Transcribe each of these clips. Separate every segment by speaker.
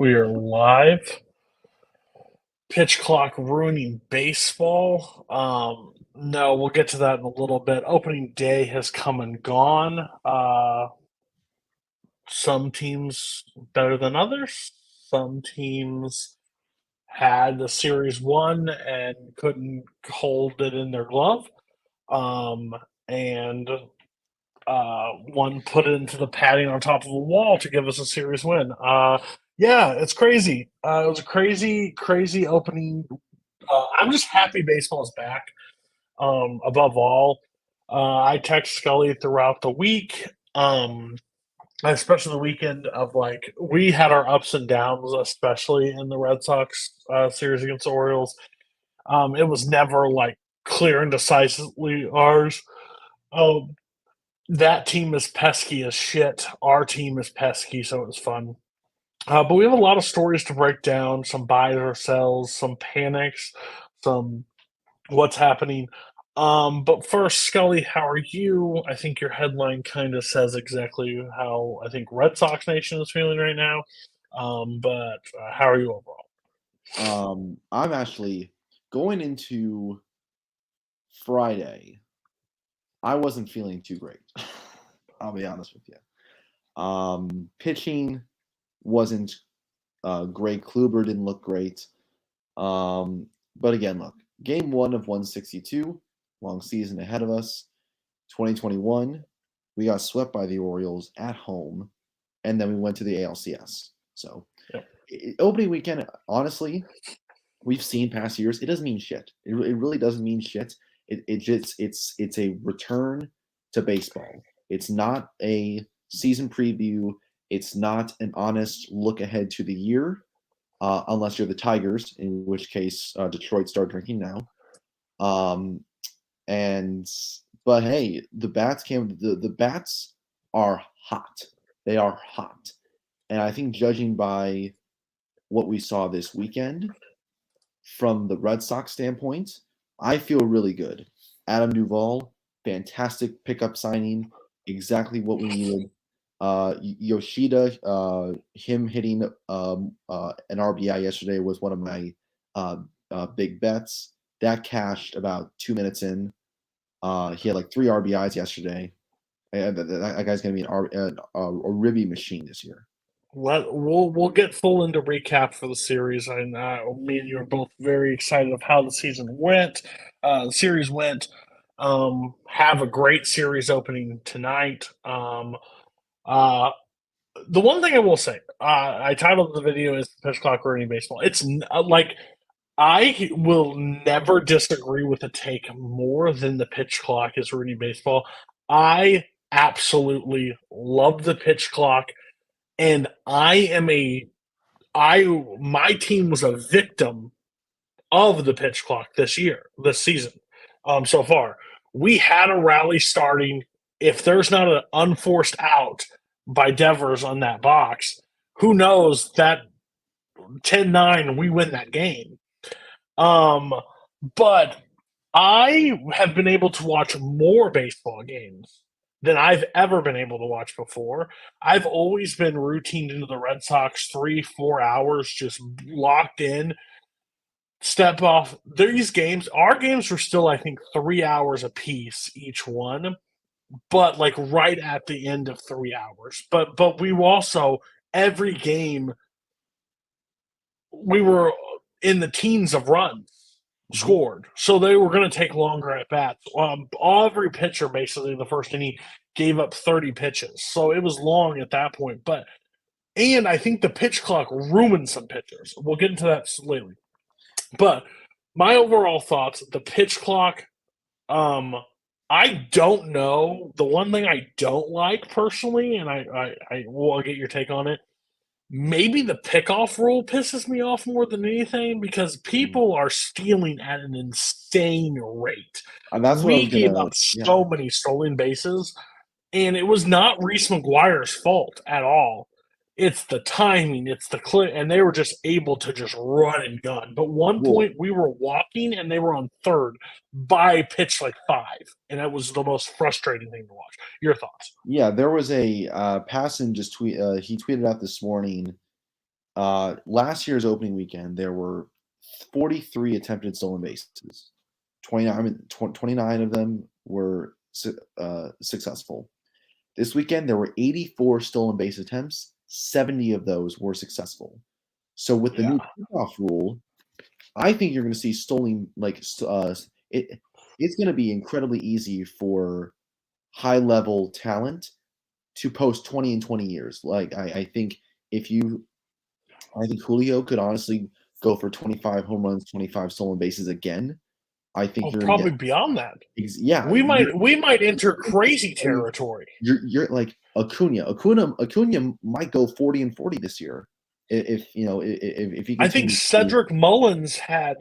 Speaker 1: We are live. Pitch clock ruining baseball. No, we'll get to that in a little bit. Opening day has come and gone. Some teams better than others. Some teams had the series won and couldn't hold it in their glove. And one put it into the padding on top of a wall to give us a series win. Yeah, it's crazy. It was a crazy, crazy opening. I'm just happy baseball is back. Above all, I text Scully throughout the week, especially the weekend of like we had our ups and downs, especially in the Red Sox series against the Orioles. It was never like clear and decisively ours. Um, that team is pesky as shit. Our team is pesky, so it was fun. But we have a lot of stories to break down, some buys or sells, some panics, some what's happening. But first, Scully, how are you? I think your headline kind of says exactly how I think Red Sox Nation is feeling right now. But how are you overall?
Speaker 2: I'm actually going into Friday. I wasn't feeling too great. I'll be honest with you. Pitching wasn't great. Kluber didn't look great. But again, look, game one of 162, long season ahead of us. 2021, we got swept by the Orioles at home, and then we went to the ALCS. So,
Speaker 1: Yep.
Speaker 2: Opening weekend, honestly, we've seen past years. It doesn't mean shit. It really doesn't mean shit. It's a return to baseball. It's not a season preview. It's not an honest look ahead to the year, unless you're the Tigers, in which case Detroit start drinking now. Um, and but hey, the bats came. The bats are hot. They are hot, and I think judging by what we saw this weekend, from the Red Sox standpoint, I feel really good. Adam Duvall, fantastic pickup signing, exactly what we needed. Yoshida, him hitting an RBI yesterday was one of my big bets. That cashed about 2 minutes in. He had like 3 RBIs yesterday. That guy's going to be a ribby machine this year.
Speaker 1: We'll get full into recap for the series, and me and you are both very excited of how the season went. The series went. Have a great series opening tonight. Uh, the one thing I will say, I titled the video is "Pitch Clock Ruining Baseball." It's like I will never disagree with a take more than the pitch clock is ruining baseball. I absolutely love the pitch clock, and I my team was a victim of the pitch clock this season. So far, we had a rally starting. If there's not an unforced out by Devers on that box, who knows that 10-9 we win that game. Um, but I have been able to watch more baseball games than I've ever been able to watch before. I've always been routined into the Red Sox 3-4 hours, just locked in. Step off these games. Our games were still, I think, 3 hours apiece each one, but like right at the end of 3 hours. But we also every game we were in the teens of runs
Speaker 2: Mm-hmm.
Speaker 1: scored, so they were going to take longer at bats. Every pitcher basically in the first inning gave up 30 pitches, so it was long at that point. And I think the pitch clock ruined some pitchers. We'll get into that later. But my overall thoughts: the pitch clock. Um, I don't know. The one thing I don't like personally, and I will get your take on it, maybe the pickoff rule pisses me off more than anything because
Speaker 2: Mm.
Speaker 1: people are stealing at an insane rate.
Speaker 2: And that's what I
Speaker 1: We
Speaker 2: was
Speaker 1: gave
Speaker 2: gonna.
Speaker 1: up
Speaker 2: Yeah.
Speaker 1: so many stolen bases, and it was not Reese McGuire's fault at all. It's the timing, it's the clip, and they were just able to just run and gun. But one
Speaker 2: Well,
Speaker 1: point we were walking and they were on third by pitch like five, and that was the most frustrating thing to watch. Your thoughts?
Speaker 2: yeah, there was a Passon just tweet. He tweeted out this morning. Last year's opening weekend, there were 43 attempted stolen bases. 29 of them were successful. This weekend, there were 84 stolen base attempts. 70 of those were successful. So with the
Speaker 1: Yeah.
Speaker 2: new kickoff rule, I think you're going to see stolen it's going to be incredibly easy for high level talent to post 20 in 20 years. Like I think if you I think Julio could honestly go for 25 home runs, 25 stolen bases again. I think
Speaker 1: Oh,
Speaker 2: you're going to
Speaker 1: probably
Speaker 2: get
Speaker 1: beyond that.
Speaker 2: yeah,
Speaker 1: We might enter crazy
Speaker 2: you're,
Speaker 1: territory.
Speaker 2: you're like Acuna might go 40 and 40 this year if you know if he
Speaker 1: I think
Speaker 2: continues to.
Speaker 1: Cedric Mullins had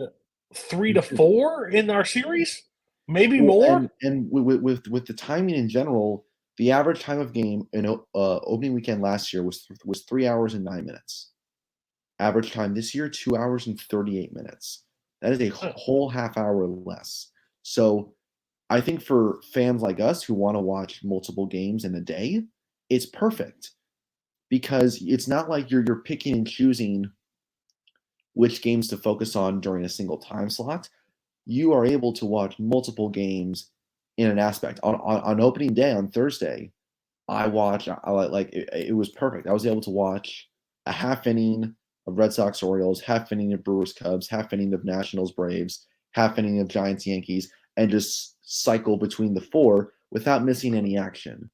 Speaker 1: 3 to 4 in our series, maybe
Speaker 2: Well,
Speaker 1: more.
Speaker 2: and with the timing in general, the average time of game in opening weekend last year was 3 hours and 9 minutes. Average time this year 2 hours and 38 minutes. That is a whole half hour less. So I think for fans like us who want to watch multiple games in a day, it's perfect because it's not like you're picking and choosing which games to focus on during a single time slot. You are able to watch multiple games in an aspect. On opening day on Thursday, it was perfect. I was able to watch a half inning of Red Sox Orioles, half inning of Brewers Cubs, half inning of Nationals Braves, half inning of Giants Yankees, and just cycle between the four without missing any action.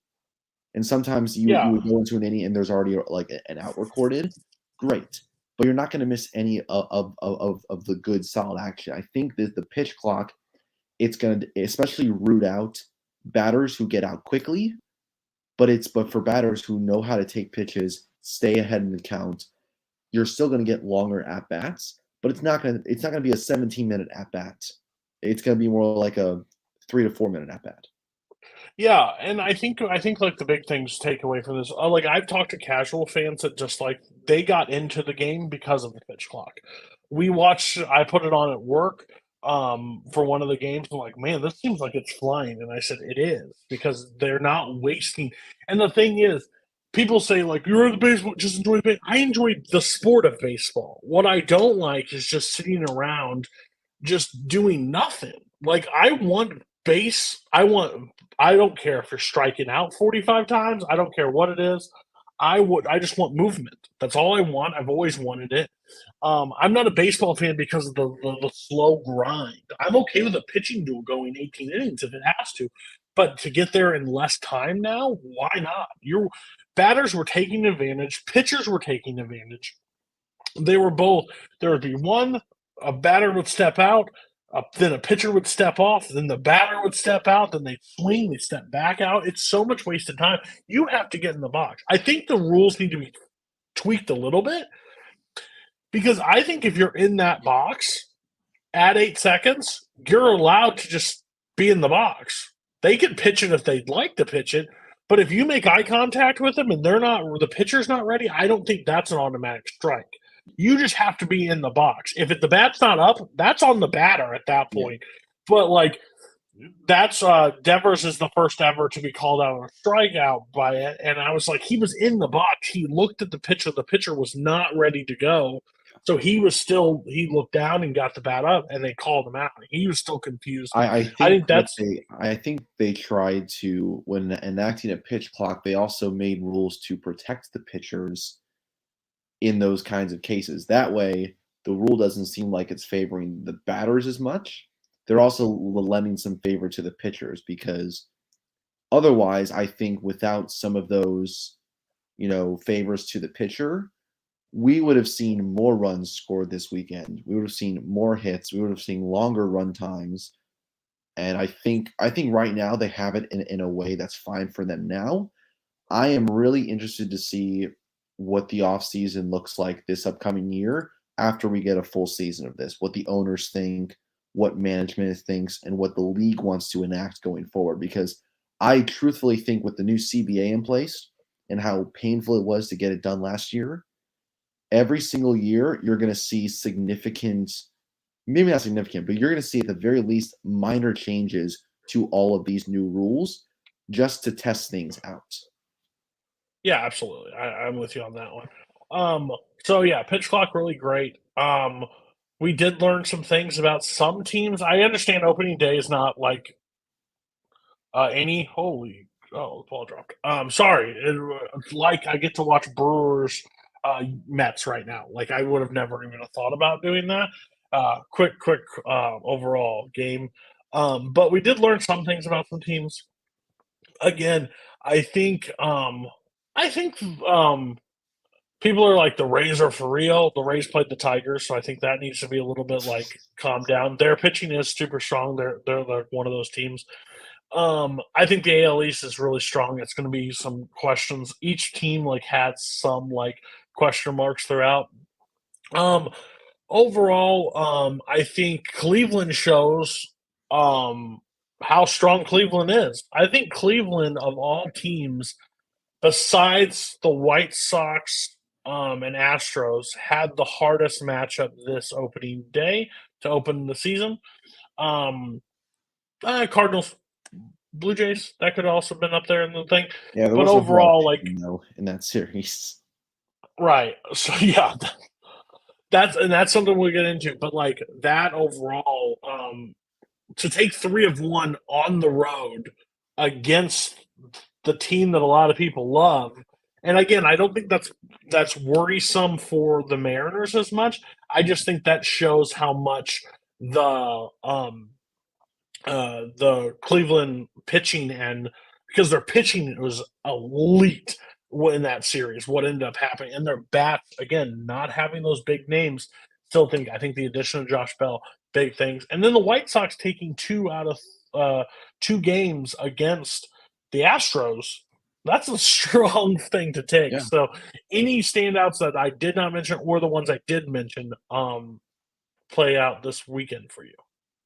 Speaker 2: And sometimes you would go into an inning and there's already like an out recorded. Great. But you're not going to miss any of the good solid action. I think that the pitch clock, it's going to especially root out batters who get out quickly, but for batters who know how to take pitches, stay ahead in the count, you're still going to get longer at bats, but it's not going to be a 17-minute at bat. It's going to be more like a 3 to 4 minute at bat.
Speaker 1: Yeah, and I think like the big things to take away from this, like I've talked to casual fans that just like they got into the game because of the pitch clock. I put it on at work for one of the games. I'm like, man, this seems like it's flying, and I said it is because they're not wasting. And the thing is, people say like you're in the baseball, just enjoy the baseball. I enjoy the sport of baseball. What I don't like is just sitting around just doing nothing. Like I don't care if you're striking out 45 times. I don't care what it is. I just want movement. That's all I want. I've always wanted it. I'm not a baseball fan because of the slow grind. I'm okay with a pitching duel going 18 innings if it has to, but to get there in less time now, why not? Your batters were taking advantage, pitchers were taking advantage. They were both. There would be one, a batter would step out, then a pitcher would step off, then the batter would step out, then they'd swing, they step back out. It's so much wasted time. You have to get in the box. I think the rules need to be tweaked a little bit because I think if you're in that box at 8 seconds, you're allowed to just be in the box. They can pitch it if they'd like to pitch it, but if you make eye contact with them and the pitcher's not ready, I don't think that's an automatic strike. You just have to be in the box. If the bat's not up, that's on the batter at that point. Yeah. But like that's Devers is the first ever to be called out on a strikeout by it, and I was like, he was in the box. He looked at the pitcher. The pitcher was not ready to go, so he looked down and got the bat up, and they called him out. He was still confused.
Speaker 2: I think they tried to, when enacting a pitch clock, they also made rules to protect the pitchers in those kinds of cases. That way, the rule doesn't seem like it's favoring the batters as much. They're also lending some favor to the pitchers because otherwise, I think without some of those, favors to the pitcher, we would have seen more runs scored this weekend. We would have seen more hits. We would have seen longer run times. And I think right now they have it in a way that's fine for them now. I am really interested to see what the offseason looks like this upcoming year after we get a full season of this, what the owners think, what management thinks, and what the league wants to enact going forward. Because I truthfully think with the new CBA in place and how painful it was to get it done last year, every single year you're going to see significant, maybe not significant, but you're going to see at the very least minor changes to all of these new rules just to test things out.
Speaker 1: Yeah, absolutely. I'm with you on that one. Um, so yeah, pitch clock really great. We did learn some things about some teams. I understand opening day is not like any holy oh the ball dropped. Sorry, like I get to watch Brewers Mets right now. Like I would have never even thought about doing that. Quick overall game. But we did learn some things about some teams. Again, I think I think people are like the Rays are for real. The Rays played the Tigers, so I think that needs to be a little bit like calmed down. Their pitching is super strong. They're like one of those teams. I think the AL East is really strong. It's going to be some questions. Each team like had some like question marks throughout. Um, Overall, I think Cleveland shows um how strong Cleveland is. I think Cleveland of all teams, besides the White Sox and Astros, had the hardest matchup this opening day to open the season. Um, Cardinals, Blue Jays, that could also been up there in the thing.
Speaker 2: Yeah, there
Speaker 1: But
Speaker 2: wasn't a whole lot of
Speaker 1: overall, like
Speaker 2: pitching, though, in that series.
Speaker 1: right. So yeah, that's something we'll get into. But like that overall, to take 3 of 1 on the road against the team that a lot of people love. And again, I don't think that's worrisome for the Mariners as much. I just think that shows how much the Cleveland pitching and because their pitching was elite in that series. What ended up happening and their bats again not having those big names. Still think I think the addition of Josh Bell big things, and then the White Sox taking 2 games against the Astros. That's a strong thing to take.
Speaker 2: Yeah.
Speaker 1: So, any standouts that I did not mention or the ones I did mention play out this weekend for you?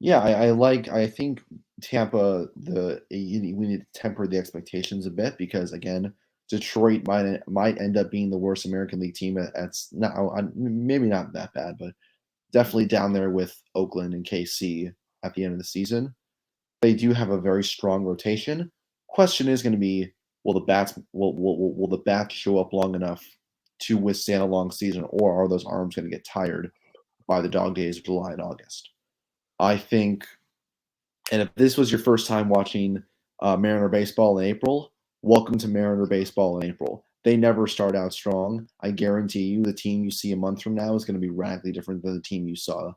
Speaker 2: Yeah, I think Tampa, we need to temper the expectations a bit because again, Detroit might end up being the worst American League team. That's not maybe not that bad, but definitely down there with Oakland and KC at the end of the season. They do have a very strong rotation. Question is going to be, will the bats show up long enough to withstand a long season, or are those arms going to get tired by the dog days of July and August? I think, and if this was your first time watching Mariner baseball in April, welcome to Mariner baseball in April. They never start out strong. I guarantee you, the team you see a month from now is going to be radically different than the team you saw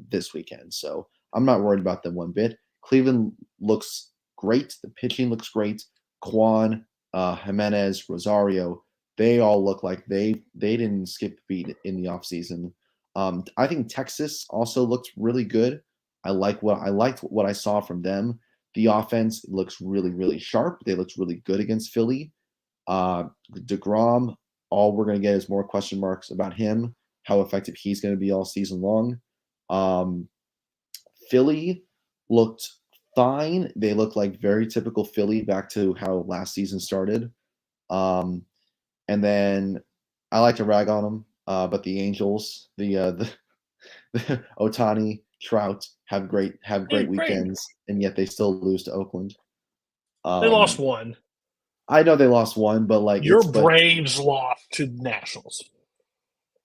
Speaker 2: this weekend. So I'm not worried about them one bit. Cleveland looks great. The pitching looks great. Kwan, Jimenez, Rosario, they all look like they didn't skip a beat in the offseason. I think Texas also looked really good. I liked what I saw from them. The offense looks really, really sharp. They looked really good against Philly. DeGrom, all we're going to get is more question marks about him, how effective he's going to be all season long. Philly looked fine. They looked like very typical Philly back to how last season started. And then I like to rag on them, but the Angels, the Otani, Trout have great
Speaker 1: Great.
Speaker 2: weekends, and yet they still lose to Oakland.
Speaker 1: They lost
Speaker 2: Um,
Speaker 1: one.
Speaker 2: I know they lost one, but like
Speaker 1: Your Braves lost to the Nationals.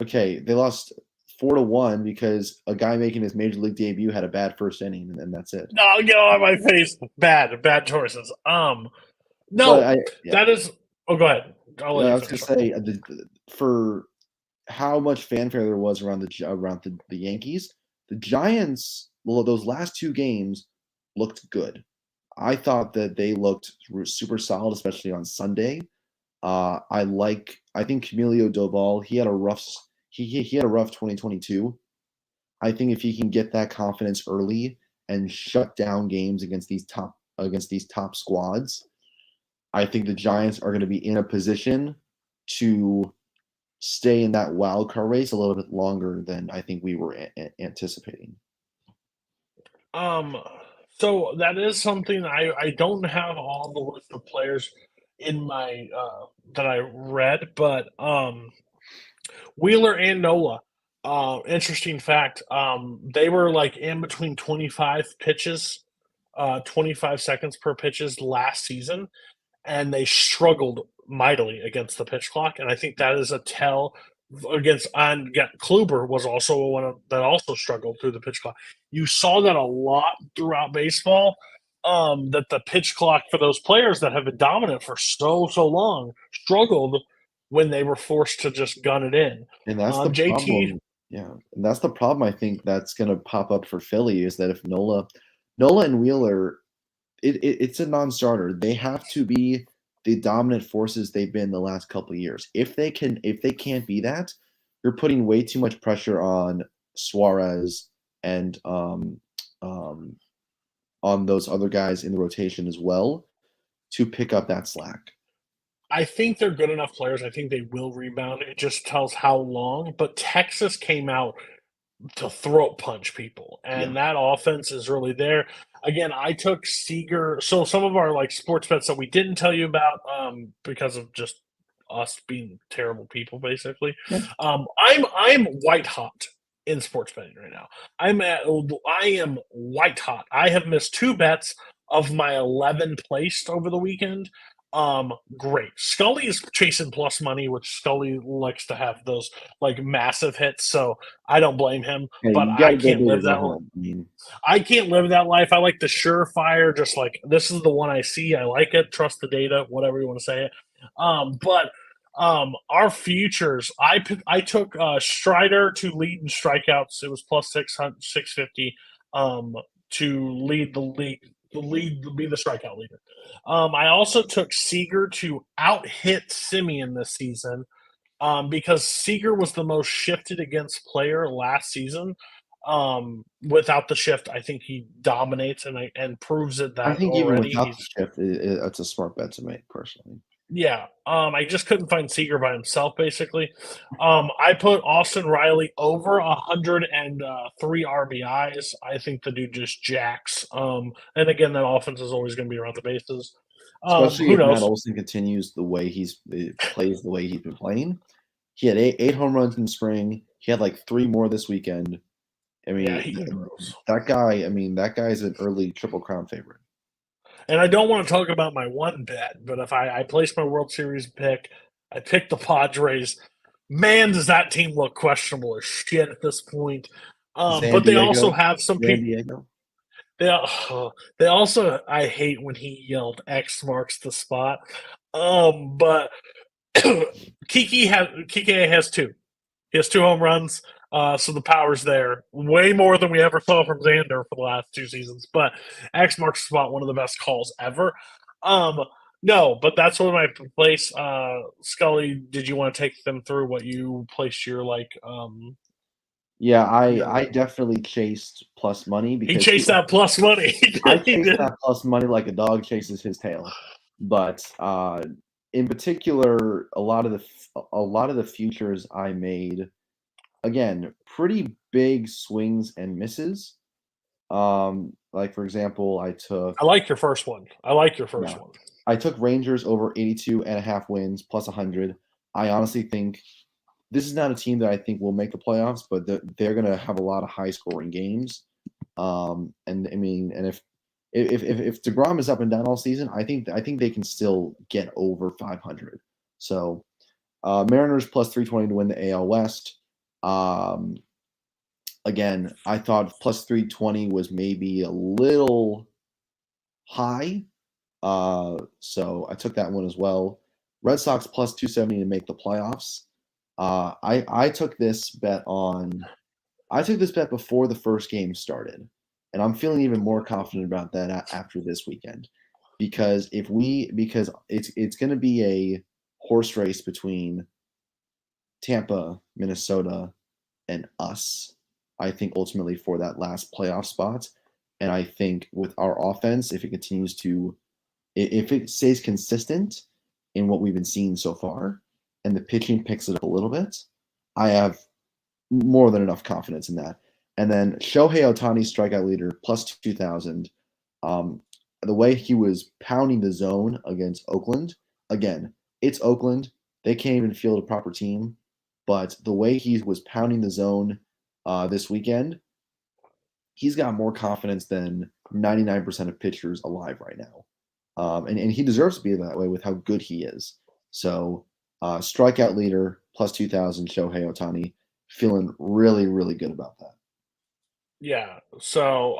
Speaker 2: okay, they lost 4-1 because a guy making his major league debut had a bad first inning, and then that's it.
Speaker 1: No, get on my face. Bad choices.
Speaker 2: But
Speaker 1: No,
Speaker 2: yeah,
Speaker 1: that is. Oh, go ahead. I'll let
Speaker 2: I
Speaker 1: you
Speaker 2: was gonna
Speaker 1: finish.
Speaker 2: say for how much fanfare there was around the Yankees, the Giants. Well, those last 2 games looked good. I thought that they looked super solid, especially on Sunday. I think Camilo Doval, he had a rough 2022. I think if he can get that confidence early and shut down games against these top squads, I think the Giants are going to be in a position to stay in that wild card race a little bit longer than I think we were anticipating.
Speaker 1: Um, so that is something I don't have all the list of players in my that I read, but Wheeler and Nola. Interesting fact. They were like in between 25 pitches, 25 seconds per pitches last season, and they struggled mightily against the pitch clock, and I think that is a tell against. And yeah, Kluber was also that also struggled through the pitch clock. You saw that a lot throughout baseball. That the pitch clock for those players that have been dominant for so long struggled when they were forced to just gun it in.
Speaker 2: And that's the
Speaker 1: JT,
Speaker 2: problem. Yeah, and that's the problem I think that's gonna pop up for Philly is that if Nola and Wheeler, it's a non-starter. They have to be the dominant forces they've been the last couple of years. If they can't be that, you're putting way too much pressure on Suarez and on those other guys in the rotation as well to pick up that slack.
Speaker 1: I think they're good enough players. I think they will rebound. It just tells how long. But Texas came out to throat punch people,
Speaker 2: Yeah.
Speaker 1: and that offense is really there. Again, I took Seager. So some of our like sports bets that we didn't tell you about because of just us being terrible people, basically.
Speaker 2: Yeah.
Speaker 1: I'm white hot in sports betting right now. I am white hot. I have missed 2 bets of my 11 placed over the weekend. Great. Scully is chasing plus money, which Scully likes to have those like massive hits. So I don't blame him,
Speaker 2: Yeah,
Speaker 1: but
Speaker 2: you
Speaker 1: I
Speaker 2: gotta go
Speaker 1: can't
Speaker 2: big or
Speaker 1: live
Speaker 2: go
Speaker 1: that.
Speaker 2: home. I mean,
Speaker 1: I can't live that life. I like the surefire, just like this is the one I see. I like it. Trust the data, whatever you want to say it. But our futures, I took Strider to lead in strikeouts. It was plus 600, 650 to lead the league, be the strikeout leader. I also took Seager to out hit Simeon this season because Seager was the most shifted against player last season. Without the shift, I think he dominates and proves it
Speaker 2: I
Speaker 1: that
Speaker 2: think even
Speaker 1: already.
Speaker 2: without the
Speaker 1: He's
Speaker 2: shift, it's a smart bet to make personally.
Speaker 1: yeah. I just couldn't find Seager by himself. Basically, I put Austin Riley over 103 RBIs. I think the dude just jacks. And again, that offense is always going to be around the bases.
Speaker 2: Especially
Speaker 1: Who
Speaker 2: if Matt
Speaker 1: knows?
Speaker 2: Olson continues the way plays the way he's been playing. He had eight home runs in spring. He had like 3 more this weekend. I
Speaker 1: Yeah,
Speaker 2: mean,
Speaker 1: he grows.
Speaker 2: that guy. I mean, that guy's an early Triple Crown favorite.
Speaker 1: And I don't want to talk about my one bet, but if I place my World Series pick, I pick the Padres. Man, does that team look questionable as shit at this point.
Speaker 2: San
Speaker 1: But they also
Speaker 2: Diego,
Speaker 1: have some
Speaker 2: San
Speaker 1: people.
Speaker 2: Diego.
Speaker 1: They, they also, I hate when he yelled X marks the spot. But Kike has 2. He has 2 home runs. So the power's there. Way more than we ever saw from Xander for the last 2 seasons. But X marks the spot, one of the best calls ever. Um, no, but that's one of my place. Scully, did you want to take them through what you placed your like
Speaker 2: Yeah,
Speaker 1: your
Speaker 2: I definitely chased plus money
Speaker 1: he
Speaker 2: because
Speaker 1: chased that plus money.
Speaker 2: I
Speaker 1: He
Speaker 2: chased
Speaker 1: did.
Speaker 2: that plus money like a dog chases his tail. But in particular, a lot of the futures I made, again, pretty big swings and misses. Like for example,
Speaker 1: I like your first one. I like your first
Speaker 2: yeah,
Speaker 1: one.
Speaker 2: I took Rangers over 82 and a half wins plus 100. I honestly think this is not a team that I think will make the playoffs, but they're going to have a lot of high scoring games. And I mean, and if Degrom is up and down all season, I think they can still get over 500. So Mariners plus 320 to win the AL West. Um, again, I thought plus 320 was maybe a little high. So I took that one as well. Red Sox plus 270 to make the playoffs. I took this bet on. I took this bet before the first game started, and I'm feeling even more confident about that after this weekend, because because it's going to be a horse race between Tampa, Minnesota, and us. I think ultimately for that last playoff spot, and I think with our offense, if it continues to if it stays consistent in what we've been seeing so far, and the pitching picks it up a little bit, I have more than enough confidence in that. And then Shohei Otani, strikeout leader, plus 2,000. The way he was pounding the zone against Oakland, again, it's Oakland. They can't even field a proper team. But the way he was pounding the zone this weekend, he's got more confidence than 99% of pitchers alive right now. And he deserves to be that way with how good he is. So strikeout leader plus 2,000 Shohei Otani. Feeling really, really good about that.
Speaker 1: Yeah. So,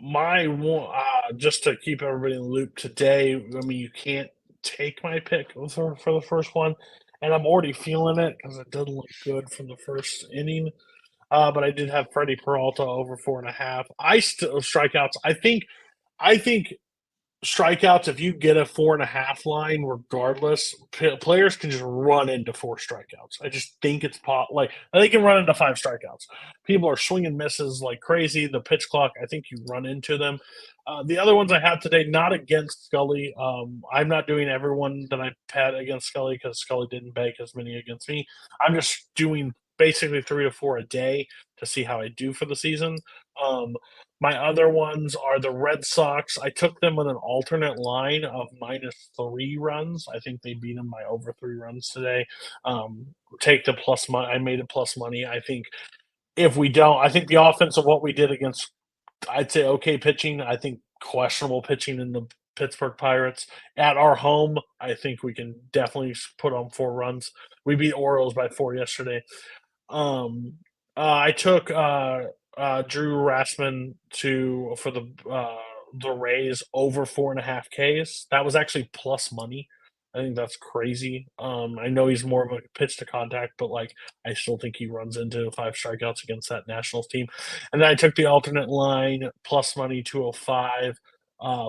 Speaker 1: my one, just to keep everybody in the loop today, I mean, you can't take my pick for the first one, and I'm already feeling it because it didn't look good from the first inning. But I did have Freddie Peralta over 4.5. I still strikeouts. I think strikeouts, if you get a 4.5 line, regardless, players can just run into 4 strikeouts. I just think it's like they can run into 5 strikeouts. People are swinging misses like crazy. The pitch clock, I think you run into them. The other ones I have today, not against Scully. I'm not doing everyone that I had against Scully because Scully didn't bank as many against me. I'm just doing basically 3 to 4 a day to see how I do for the season. Um, my other ones are the Red Sox. I took them with an alternate line of -3 runs. I think they beat them by over 3 runs today. Take the plus money. I made it plus money. I think if we don't, I think the offense of what we did against, I'd say okay pitching. I think questionable pitching in the Pittsburgh Pirates at our home. I think we can definitely put on 4 runs. We beat Orioles by 4 yesterday. Um, I took Drew Rasman for the Rays over 4.5 Ks. That was actually plus money. I think that's crazy. I know he's more of a pitch to contact, but like I still think he runs into 5 strikeouts against that Nationals team. And then I took the alternate line plus money 205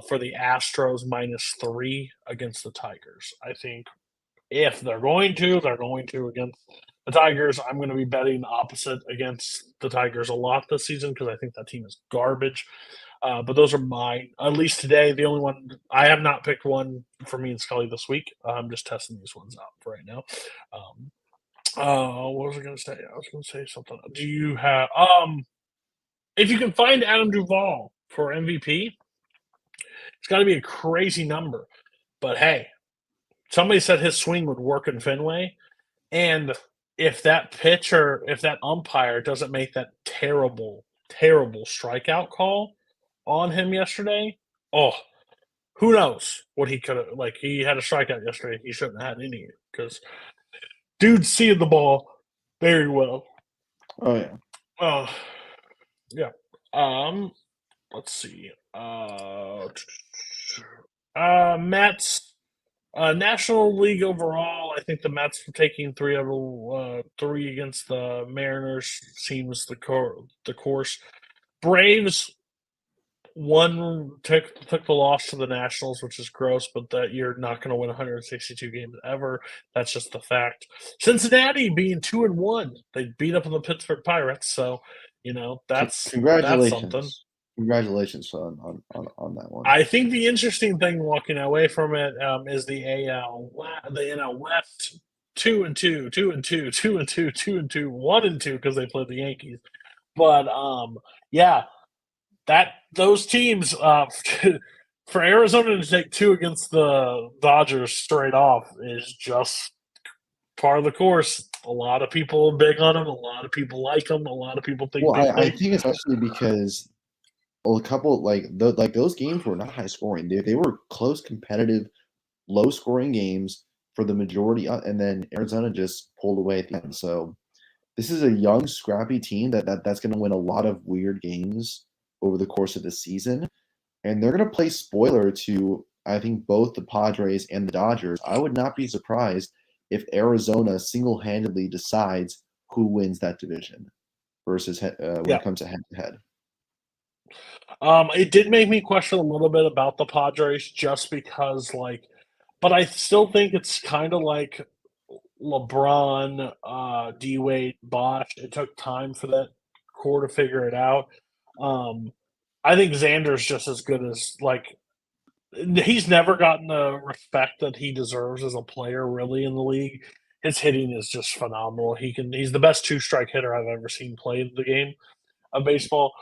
Speaker 1: for the Astros -3 against the Tigers. I think if they're going to against the Tigers. I'm going to be betting opposite against the Tigers a lot this season because I think that team is garbage. But those are mine. At least today, the only one I have not picked one for me and Scully this week. I'm just testing these ones out for right now. What was I going to say? I was going to say something. Do you have if you can find Adam Duvall for MVP, it's got to be a crazy number. But hey, somebody said his swing would work in Fenway. And if that pitcher, if that umpire doesn't make that terrible, terrible strikeout call on him yesterday, oh, who knows what he could have. Like, he had a strikeout yesterday. He shouldn't have had any because dude's seeing the ball very well.
Speaker 2: Oh, yeah.
Speaker 1: Oh, yeah. Let's see. Mets. National League overall, I think the Mets taking 3 against the Mariners seems the course. Braves took the loss to the Nationals, which is gross, but that you're not going to win 162 games ever. That's just the fact. Cincinnati being 2-1, they beat up on the Pittsburgh Pirates, so that's something.
Speaker 2: Congratulations on that one.
Speaker 1: I think the interesting thing walking away from it is the NL West 2-2, 2-2, 2-2, 2-2, 1-2 because they played the Yankees. But yeah, those teams for Arizona to take 2 against the Dodgers straight off is just part of the course. A lot of people are big on them. A lot of people like them. A lot of people think
Speaker 2: Well,
Speaker 1: they
Speaker 2: I think especially because a couple those games were not high scoring. They were close, competitive, low scoring games for the majority, and then Arizona just pulled away at the end. So this is a young, scrappy team that's going to win a lot of weird games over the course of the season, and they're going to play spoiler to I think both the Padres and the Dodgers. I would not be surprised if Arizona single handedly decides who wins that division versus when
Speaker 1: yeah.
Speaker 2: it comes to head to head.
Speaker 1: It did make me question a little bit about the Padres just because, but I still think it's kind of like LeBron, D Wade, Bosh. It took time for that core to figure it out. I think Xander's just as good as he's never gotten the respect that he deserves as a player, really, in the league. His hitting is just phenomenal. He's the best 2-strike hitter I've ever seen play the game of baseball.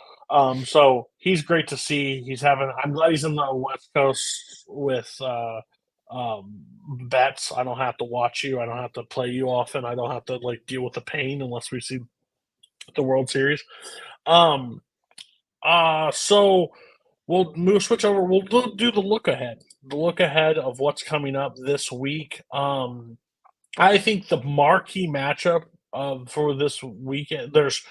Speaker 1: So he's great to see. I'm glad he's in the West Coast with bets. I don't have to watch you. I don't have to play you often. I don't have to deal with the pain unless we see the World Series. So we'll switch over. We'll do the look ahead. look ahead of what's coming up this week. I think the marquee matchup for this weekend. There's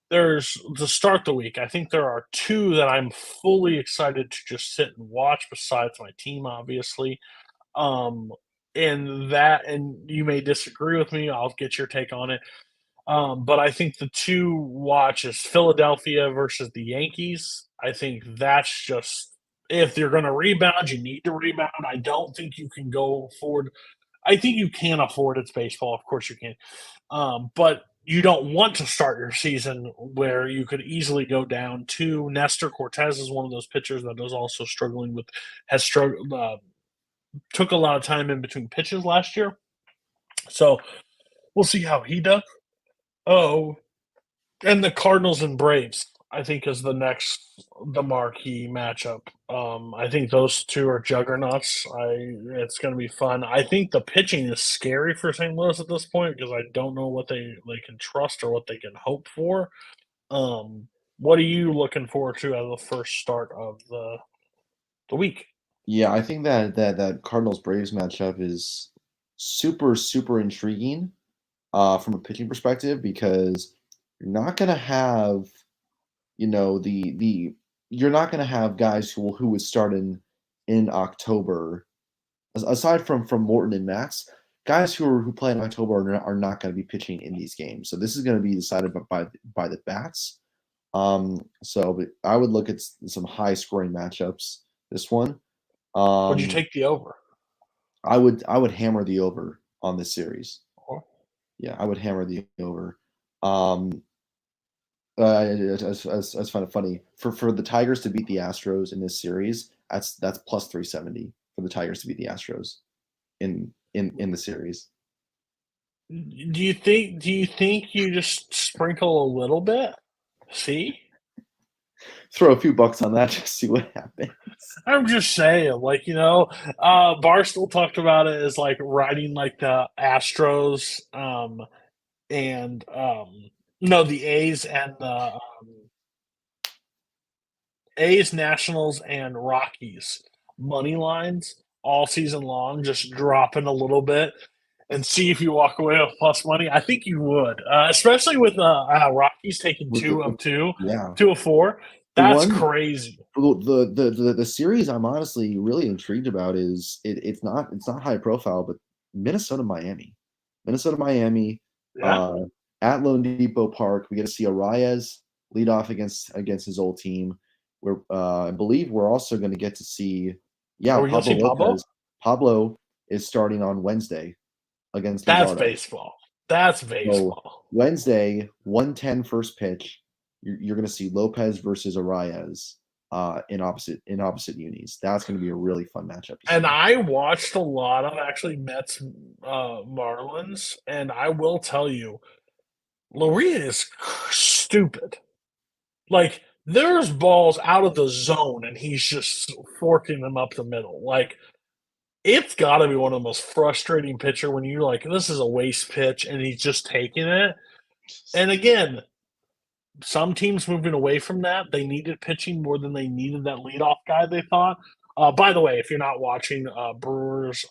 Speaker 1: to start the week. I think there are two that I'm fully excited to just sit and watch. Besides my team, obviously. Um, and you may disagree with me. I'll get your take on it. But I think the two watch is Philadelphia versus the Yankees. I think that's just if you're going to rebound, you need to rebound. I don't think you can go forward. I think you can afford it's baseball. Of course you can. But you don't want to start your season where you could easily go down to Nestor Cortez is one of those pitchers that is also struggling with has struggled took a lot of time in between pitches last year. So we'll see how he does. Oh, and the Cardinals and Braves, I think, is the marquee matchup. I think those two are juggernauts. It's going to be fun. I think the pitching is scary for St. Louis at this point because I don't know what they can trust or what they can hope for. What are you looking forward to as the first start of the week?
Speaker 2: Yeah, I think that Cardinals Braves matchup is super super intriguing from a pitching perspective because you're not gonna have the you're not gonna have guys who would start in October aside from Morton and Max, guys who play in October are not going to be pitching in these games. So this is going to be decided by the bats. So I would look at some high scoring matchups. This one,
Speaker 1: Would you
Speaker 2: um,
Speaker 1: take the over?
Speaker 2: I would hammer the over on this series.
Speaker 1: Or
Speaker 2: Yeah, I would hammer the over. Um, that's kind of funny for the Tigers to beat the Astros in this series. That's plus 370 for the Tigers to beat the Astros in the series.
Speaker 1: Do you think you just sprinkle a little bit? See?
Speaker 2: Throw a few bucks on that, just see what happens.
Speaker 1: I'm just saying, Barstool talked about it as like riding like the Astros, and no, the A's and the A's, Nationals, and Rockies money lines all season long, just dropping a little bit and see if you walk away with plus money. I think you would, especially with Rockies taking
Speaker 2: With the,
Speaker 1: two of two,
Speaker 2: yeah,
Speaker 1: 2 of 4.
Speaker 2: the
Speaker 1: That's
Speaker 2: one
Speaker 1: crazy.
Speaker 2: the series I'm honestly really intrigued about is it's not high profile, but Minnesota Miami,
Speaker 1: Yeah.
Speaker 2: uh, at Lone Depot Park. We get to see Arias lead off against his old team. I believe we're also going to get to see,
Speaker 1: Are
Speaker 2: yeah,
Speaker 1: we going to
Speaker 2: Pablo
Speaker 1: see Pablo?
Speaker 2: Lopez. Pablo is starting on Wednesday against
Speaker 1: That's
Speaker 2: Luzardo.
Speaker 1: baseball. That's
Speaker 2: So
Speaker 1: baseball.
Speaker 2: Wednesday, 1:10 first pitch. You're going to see Lopez versus Arias in opposite unis. That's going to be a really fun matchup to
Speaker 1: And
Speaker 2: see.
Speaker 1: I watched a lot of actually Mets Marlins, and I will tell you, Loria is stupid. Like there's balls out of the zone, and he's just forking them up the middle. Like it's got to be one of the most frustrating pitcher when you're like, this is a waste pitch, and he's just taking it. And again, some teams moving away from that. They needed pitching more than they needed that leadoff guy. They thought. By the way, if you're not watching Brewers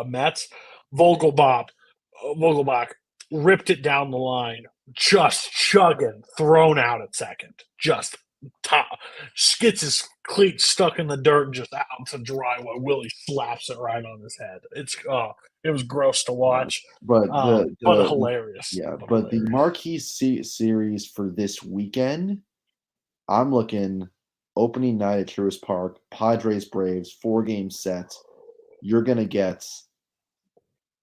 Speaker 1: Mets, Vogelbach, Vogelbach ripped it down the line, just chugging, thrown out at second, just top, gets his cleat stuck in the dirt and just out to dry while Willie slaps it right on his head. It was gross to
Speaker 2: Yeah,
Speaker 1: watch,
Speaker 2: but
Speaker 1: but hilarious.
Speaker 2: yeah,
Speaker 1: But
Speaker 2: but the
Speaker 1: hilarious.
Speaker 2: marquee series for this weekend, I'm looking opening night at Truist Park, Padres Braves, 4 game set. You're gonna get,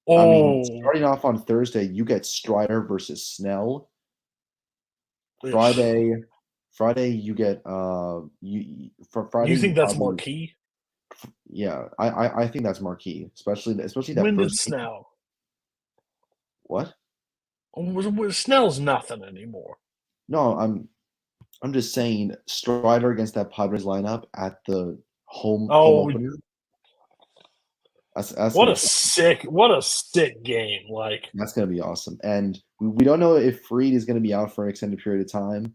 Speaker 2: I mean,
Speaker 1: Oh,
Speaker 2: starting off on Thursday, you get Strider versus Snell.
Speaker 1: ugh.
Speaker 2: Friday you get for Friday
Speaker 1: You
Speaker 2: you
Speaker 1: think that's
Speaker 2: probably,
Speaker 1: marquee?
Speaker 2: yeah, I think that's marquee, especially that
Speaker 1: When did
Speaker 2: first game.
Speaker 1: Snell?
Speaker 2: What?
Speaker 1: Snell's nothing anymore.
Speaker 2: No, I'm just saying Strider against that Padres lineup at the home
Speaker 1: Oh,
Speaker 2: opener. That's
Speaker 1: what
Speaker 2: gonna
Speaker 1: a
Speaker 2: be
Speaker 1: sick game! Like
Speaker 2: that's gonna be awesome. And we don't know if Freed is gonna be out for an extended period of time.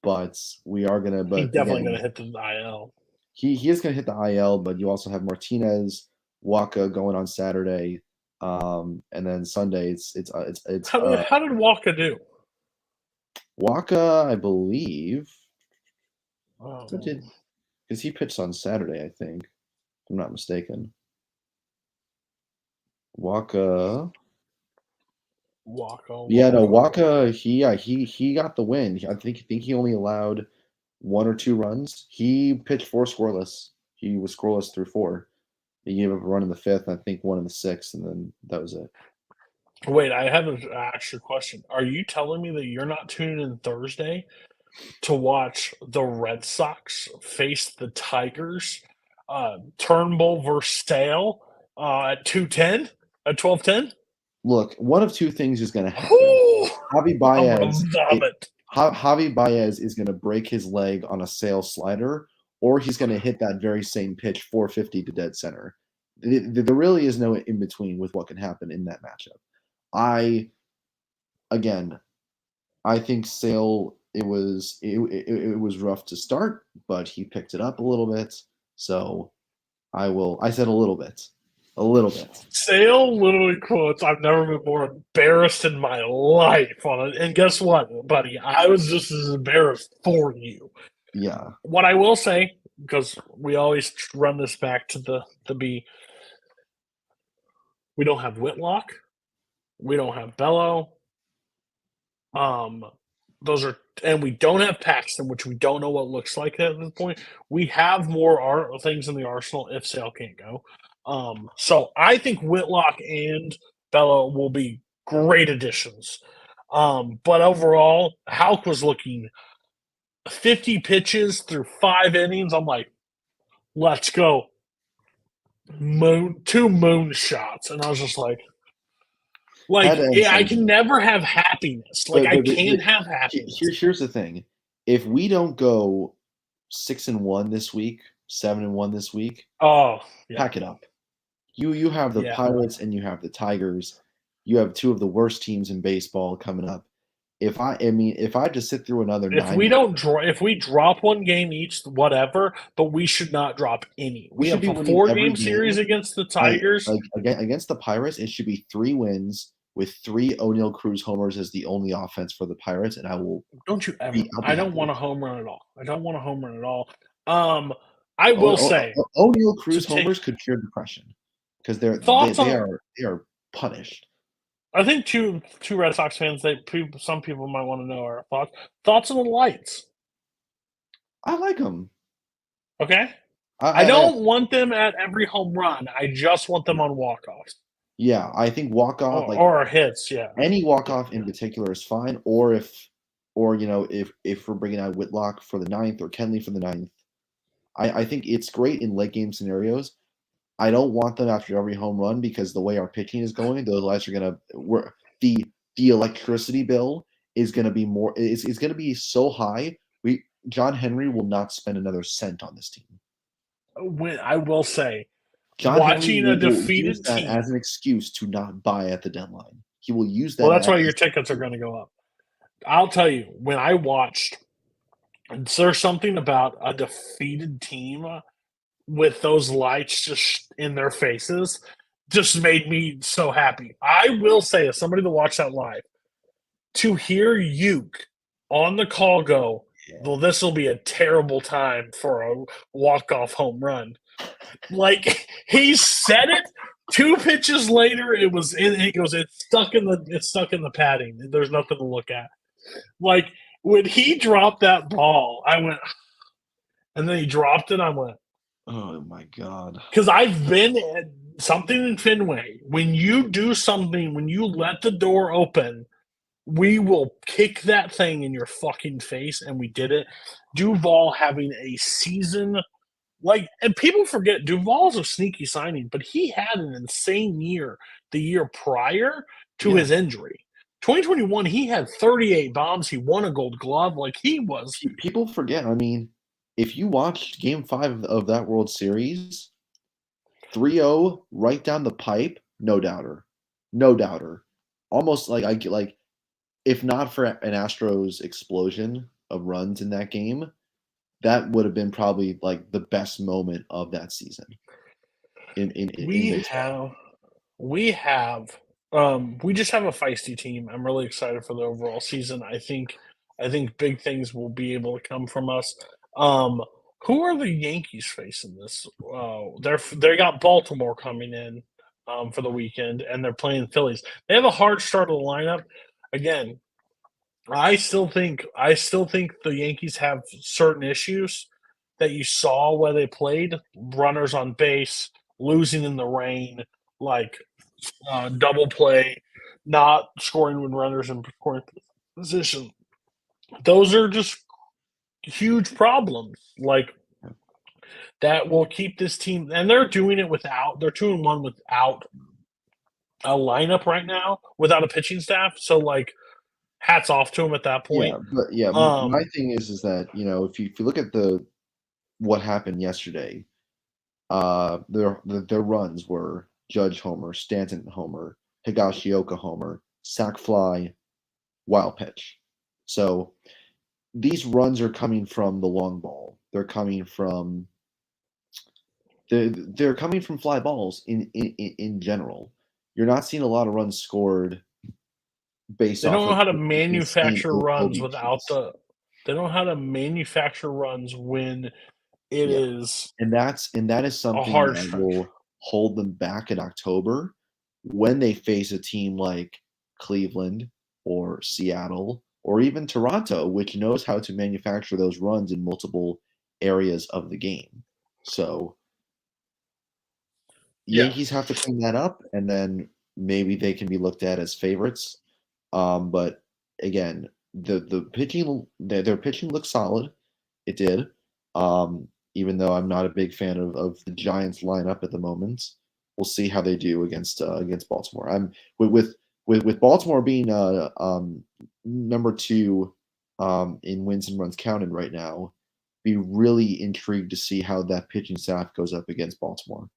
Speaker 2: But we are gonna.
Speaker 1: he's
Speaker 2: But
Speaker 1: definitely going
Speaker 2: again,
Speaker 1: to hit the IL.
Speaker 2: he is going to hit the IL, but you also have Martinez, Waka going on Saturday, and then Sunday it's
Speaker 1: How did Walker do?
Speaker 2: Waka, I believe. What
Speaker 1: Oh,
Speaker 2: did because he pitched on Saturday, I think, if I'm not mistaken. Waka. Yeah, no, Waka. He got the win. I think he only allowed 1 or 2 runs. He pitched 4 scoreless. He was scoreless through 4. He gave up a run in the 5th, and I think 1 in the 6th, and then that was it.
Speaker 1: Wait, I have an extra question. Are you telling me that you're not tuning in Thursday to watch the Red Sox face the Tigers, Turnbull versus Sale at 2:10, at 12:10?
Speaker 2: Look, one of 2 things is going to happen.
Speaker 1: Ooh,
Speaker 2: Javi
Speaker 1: I'm gonna
Speaker 2: Baez,
Speaker 1: vomit.
Speaker 2: Javi Baez is going to break his leg on a Sale slider, or he's going to hit that very same pitch 450 to dead center. There really is no in between with what can happen in that matchup. Again, I think Sale it was rough to start, but he picked it up a little bit. So I said a little bit. A little bit.
Speaker 1: Sale literally quotes, "I've never been more embarrassed in my life" on it. And guess what, buddy? I was just as embarrassed for you.
Speaker 2: Yeah.
Speaker 1: What I will say, because we always run this back to the B, we don't have Whitlock, we don't have Bello. Those are, and we don't have Paxton, which we don't know what looks like at this point. We have more things in the arsenal if Sale can't go. So I think Whitlock and Bello will be great additions. But overall, Houck was looking 50 pitches through 5 innings. I'm like, let's go. 2 moon shots. And I was just like, I can never have happiness. Like, I can't have happiness.
Speaker 2: Here's the thing: if we don't go 6-1 this week, 7-1 this week, pack it up. You have the Pirates and you have the Tigers. You have 2 of the worst teams in baseball coming up. If I just sit through another,
Speaker 1: if we drop 1 game each, whatever, but we should not drop any. We have a 4-game series against the Tigers.
Speaker 2: Against the Pirates, it should be 3 wins with 3 O'Neal Cruz homers as the only offense for the Pirates, and I will.
Speaker 1: Don't you ever? I don't want a home run at all. I don't want a home run at all. I will say
Speaker 2: O'Neal Cruz homers could cure depression because they are punished.
Speaker 1: I think two Red Sox fans. Some people might want to know our thoughts on the lights.
Speaker 2: I like them.
Speaker 1: Okay. I don't want them at every home run. I just want them on walk-offs.
Speaker 2: Yeah, I think walk-off
Speaker 1: or hits. Yeah,
Speaker 2: any walk-off in particular is fine. Or if we're bringing out Whitlock for the 9th or Kenley for the 9th, I think it's great in late game scenarios. I don't want them after every home run because the way our pitching is going, those lights are gonna the electricity bill is gonna be more. It's gonna be so high. John Henry will not spend another cent on this team.
Speaker 1: I will say,
Speaker 2: John watching Henry a defeated team as an excuse to not buy at the deadline. He will use that.
Speaker 1: Well, that's why your tickets are going to go up. I'll tell you, when I watched, there's something about a defeated team with those lights just in their faces just made me so happy. I will say, as somebody that watched that live, to hear Uke on the call go, well, this will be a terrible time for a walk-off home run. Like, he said it. 2 pitches later, he goes, it's stuck in the padding. There's nothing to look at. Like, when he dropped that ball, I went, and then he dropped it. I went,
Speaker 2: oh my God.
Speaker 1: Because I've been at something in Fenway. When you do something, when you let the door open, we will kick that thing in your fucking face, and we did it. Duvall having a season, and people forget Duvall's a sneaky signing, but he had an insane year the year prior to his injury. 2021, he had 38 bombs. He won a Gold Glove. He was.
Speaker 2: People forget. I mean, if you watched Game 5 of that World Series, 3-0 right down the pipe, no doubter. Almost if not for an Astros explosion of runs in that game, that would have been probably like the best moment of that season in
Speaker 1: We
Speaker 2: baseball.
Speaker 1: have we have we just have a feisty team. I'm really excited for the overall season. I think big things will be able to come from us. Um, who are the Yankees facing this? They got Baltimore coming in for the weekend, and they're playing Phillies. They have a hard start of the lineup. Again, I still think the Yankees have certain issues that you saw where they played. Runners on base, losing in the rain, like double play, not scoring when runners in scoring position. Those are just huge problems. Like that will keep this team, and they're doing it without. They're 2-1 without a lineup right now, without a pitching staff. So like, hats off to them at that
Speaker 2: Yeah,
Speaker 1: point.
Speaker 2: but yeah, my
Speaker 1: Um,
Speaker 2: thing is that if you look at the what happened yesterday, their runs were Judge homer, Stanton homer, Higashioka homer, sac fly, wild pitch. So these runs are coming from the long ball. They're coming from fly balls in general. You're not seeing a lot of runs scored based
Speaker 1: They
Speaker 2: off
Speaker 1: don't know
Speaker 2: of
Speaker 1: how to
Speaker 2: insane
Speaker 1: manufacture runs without
Speaker 2: OBPs.
Speaker 1: the. They don't know how to manufacture runs when it
Speaker 2: Yeah,
Speaker 1: is
Speaker 2: and that is
Speaker 1: a
Speaker 2: something
Speaker 1: hard
Speaker 2: that
Speaker 1: stretch.
Speaker 2: will hold them back in October when they face a team like Cleveland or Seattle or even Toronto, which knows how to manufacture those runs in multiple areas of the game. So
Speaker 1: Yeah.
Speaker 2: Yankees have to clean that up, and then maybe they can be looked at as favorites. But again, the pitching their pitching looks solid. It did. Even though I'm not a big fan of the Giants lineup at the moment. We'll see how they do against Baltimore. I'm with Baltimore being number two in wins and runs counted right now. Be really intrigued to see how that pitching staff goes up against Baltimore.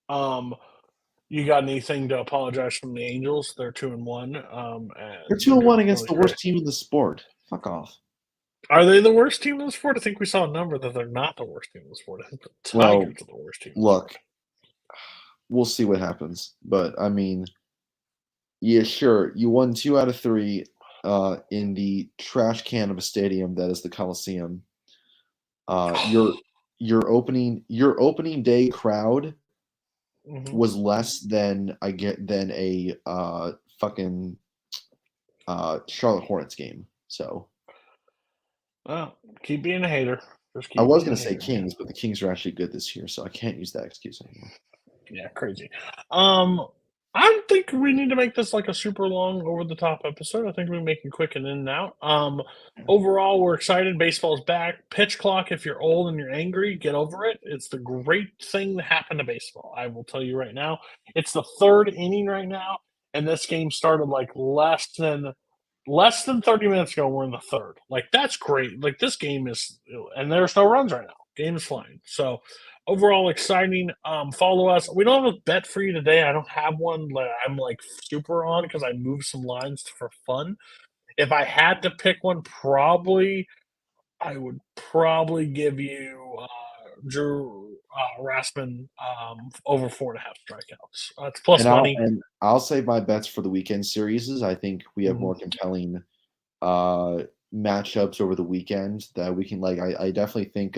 Speaker 1: Um, you got anything to apologize from the Angels? They're 2-1,
Speaker 2: They're
Speaker 1: and
Speaker 2: two
Speaker 1: they're
Speaker 2: and one
Speaker 1: doing
Speaker 2: against
Speaker 1: really
Speaker 2: the
Speaker 1: great.
Speaker 2: worst team in the sport. Fuck off.
Speaker 1: Are they the worst team in the sport? I think we saw a number that they're not the worst team in the sport. I think the
Speaker 2: Well,
Speaker 1: Tigers are the worst team in the sport.
Speaker 2: look, we'll see what happens. But I mean, yeah, sure. You won 2 out of 3 in the trash can of a stadium that is the Coliseum. Your opening day crowd
Speaker 1: hmm
Speaker 2: was less than I get than a fucking Charlotte Hornets game. So
Speaker 1: Well, keep being a hater. Just
Speaker 2: I
Speaker 1: keep
Speaker 2: was
Speaker 1: being a
Speaker 2: gonna say
Speaker 1: hater, man.
Speaker 2: Kings, but the Kings are actually good this year, so I can't use that excuse anymore.
Speaker 1: Yeah, crazy. Um, I don't think we need to make this like a super long, over the top episode. I think we can make it quick and in and out. Overall, we're excited. Baseball's back. Pitch clock. If you're old and you're angry, get over it. It's the great thing that happened to baseball. I will tell you right now. It's the third inning right now, and this game started like less than 30 minutes ago. We're in the third. Like that's great. Like this game is, and there's no runs right now. Game is flying. So overall exciting. Follow us. We don't have a bet for you today. I don't have one that I'm like super on because I moved some lines for fun. If I had to pick one, probably I would probably give you Drew Rasmus over 4.5 strikeouts. It's
Speaker 2: And
Speaker 1: plus
Speaker 2: I'll
Speaker 1: money.
Speaker 2: and I'll save my bets for the weekend series. I think we have
Speaker 1: Mhm.
Speaker 2: more compelling uh matchups over the weekend that we can like I definitely think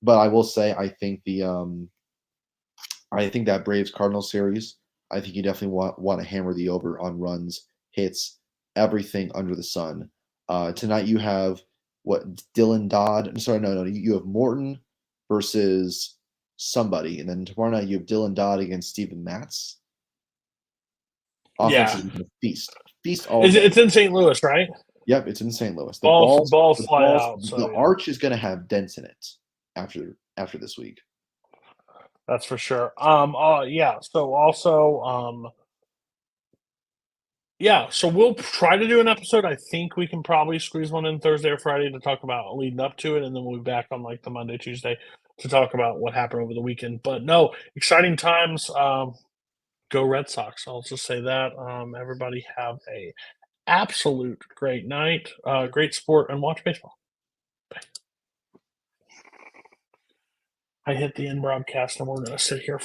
Speaker 2: but I will say I think that Braves Cardinals series, I think you definitely want to hammer the over on runs, hits, everything under the sun. Tonight you have what Dylan Dodd. I'm sorry, no, you have Morton versus somebody, and then tomorrow night you have Dylan Dodd against Steven Matz. Offense
Speaker 1: Yeah,
Speaker 2: is going to feast all
Speaker 1: it's
Speaker 2: day.
Speaker 1: in St. Louis, right?
Speaker 2: Yep, it's in St. Louis. The
Speaker 1: Balls
Speaker 2: balls,
Speaker 1: balls
Speaker 2: the
Speaker 1: fly
Speaker 2: balls,
Speaker 1: out. So
Speaker 2: the
Speaker 1: yeah.
Speaker 2: arch is going to have dents in it after this week.
Speaker 1: That's for sure. Yeah. So also, yeah. So we'll try to do an episode. I think we can probably squeeze one in Thursday or Friday to talk about leading up to it, and then we'll be back on like the Monday, Tuesday to talk about what happened over the weekend. But no, exciting times. Go Red Sox. I'll just say that. Everybody have a absolute great night, great sport, and watch baseball. I hit the end broadcast, and we're going to sit here